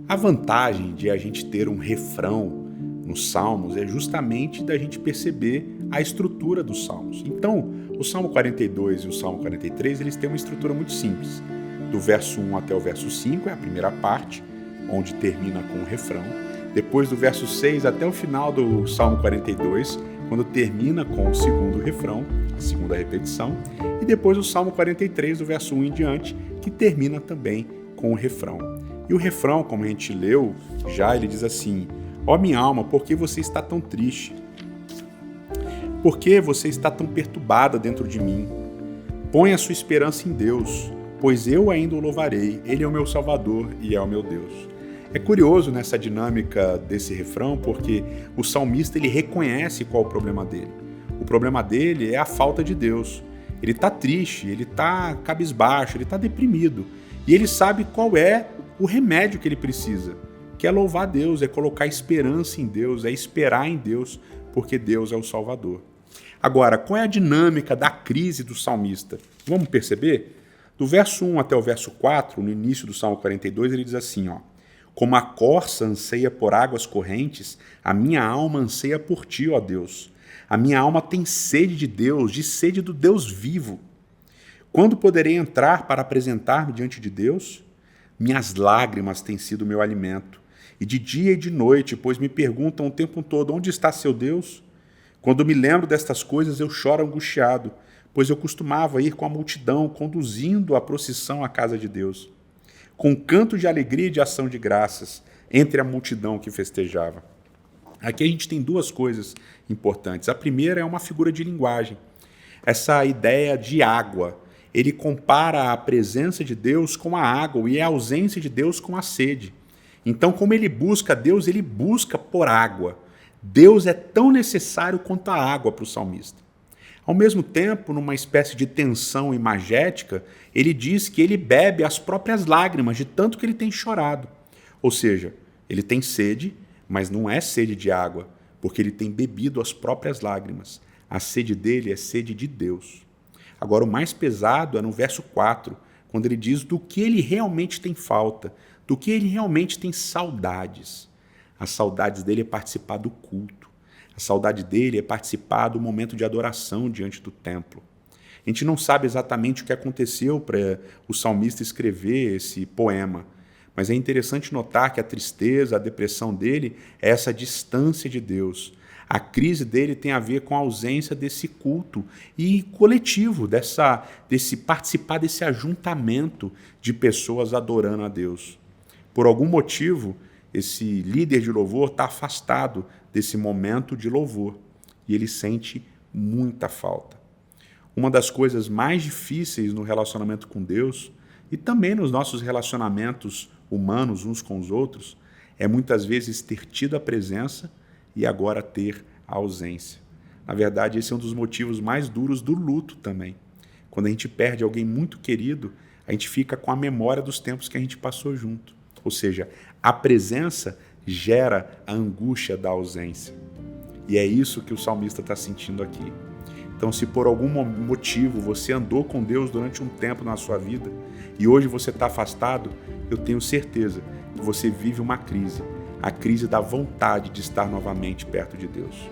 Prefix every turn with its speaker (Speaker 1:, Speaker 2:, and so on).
Speaker 1: A vantagem de a gente ter um refrão nos Salmos é justamente da gente perceber a estrutura dos Salmos. Então, o Salmo 42 e o Salmo 43, eles têm uma estrutura muito simples. Do verso 1 até o verso 5 é a primeira parte, onde termina com o refrão. Depois do verso 6 até o final do Salmo 42, quando termina com o segundo refrão, a segunda repetição. E depois o Salmo 43, do verso 1 em diante, que termina também com o refrão. E o refrão, como a gente leu já, ele diz assim: ó minha alma, por que você está tão triste? Por que você está tão perturbada dentro de mim? Põe a sua esperança em Deus, pois eu ainda o louvarei, Ele é o meu Salvador e é o meu Deus. É curioso nessa dinâmica desse refrão, porque o salmista ele reconhece qual é o problema dele. O problema dele é a falta de Deus. Ele está triste, ele está cabisbaixo, ele está deprimido. E ele sabe qual é o remédio que ele precisa, que é louvar Deus, é colocar esperança em Deus, é esperar em Deus, porque Deus é o Salvador. Agora, qual é a dinâmica da crise do salmista? Vamos perceber? Do verso 1 até o verso 4, no início do Salmo 42, ele diz assim, ó: como a corça anseia por águas correntes, a minha alma anseia por ti, ó Deus. A minha alma tem sede de Deus, de sede do Deus vivo. Quando poderei entrar para apresentar-me diante de Deus? Minhas lágrimas têm sido meu alimento, e de dia e de noite, pois me perguntam o tempo todo, onde está seu Deus? Quando me lembro destas coisas, eu choro angustiado, pois eu costumava ir com a multidão, conduzindo a procissão à casa de Deus, com canto de alegria e de ação de graças, entre a multidão que festejava. Aqui a gente tem duas coisas importantes. A primeira é uma figura de linguagem, essa ideia de água. Ele compara a presença de Deus com a água e a ausência de Deus com a sede. Então, como ele busca Deus, ele busca por água. Deus é tão necessário quanto a água para o salmista. Ao mesmo tempo, numa espécie de tensão imagética, ele diz que ele bebe as próprias lágrimas de tanto que ele tem chorado. Ou seja, ele tem sede, mas não é sede de água, porque ele tem bebido as próprias lágrimas. A sede dele é sede de Deus. Agora, o mais pesado é no verso 4, quando ele diz do que ele realmente tem falta, do que ele realmente tem saudades. As saudades dele é participar do culto. A saudade dele é participar do momento de adoração diante do templo. A gente não sabe exatamente o que aconteceu para o salmista escrever esse poema, mas é interessante notar que a tristeza, a depressão dele é essa distância de Deus. A crise dele tem a ver com a ausência desse culto e coletivo, desse participar desse ajuntamento de pessoas adorando a Deus. Por algum motivo, esse líder de louvor está afastado desse momento de louvor e ele sente muita falta. Uma das coisas mais difíceis no relacionamento com Deus e também nos nossos relacionamentos humanos uns com os outros é muitas vezes ter tido a presença e agora ter a ausência. Na verdade, esse é um dos motivos mais duros do luto também. Quando a gente perde alguém muito querido, a gente fica com a memória dos tempos que a gente passou junto. Ou seja, a presença gera a angústia da ausência. E é isso que o salmista está sentindo aqui. Então, se por algum motivo você andou com Deus durante um tempo na sua vida e hoje você está afastado, eu tenho certeza que você vive uma crise, a crise da vontade de estar novamente perto de Deus.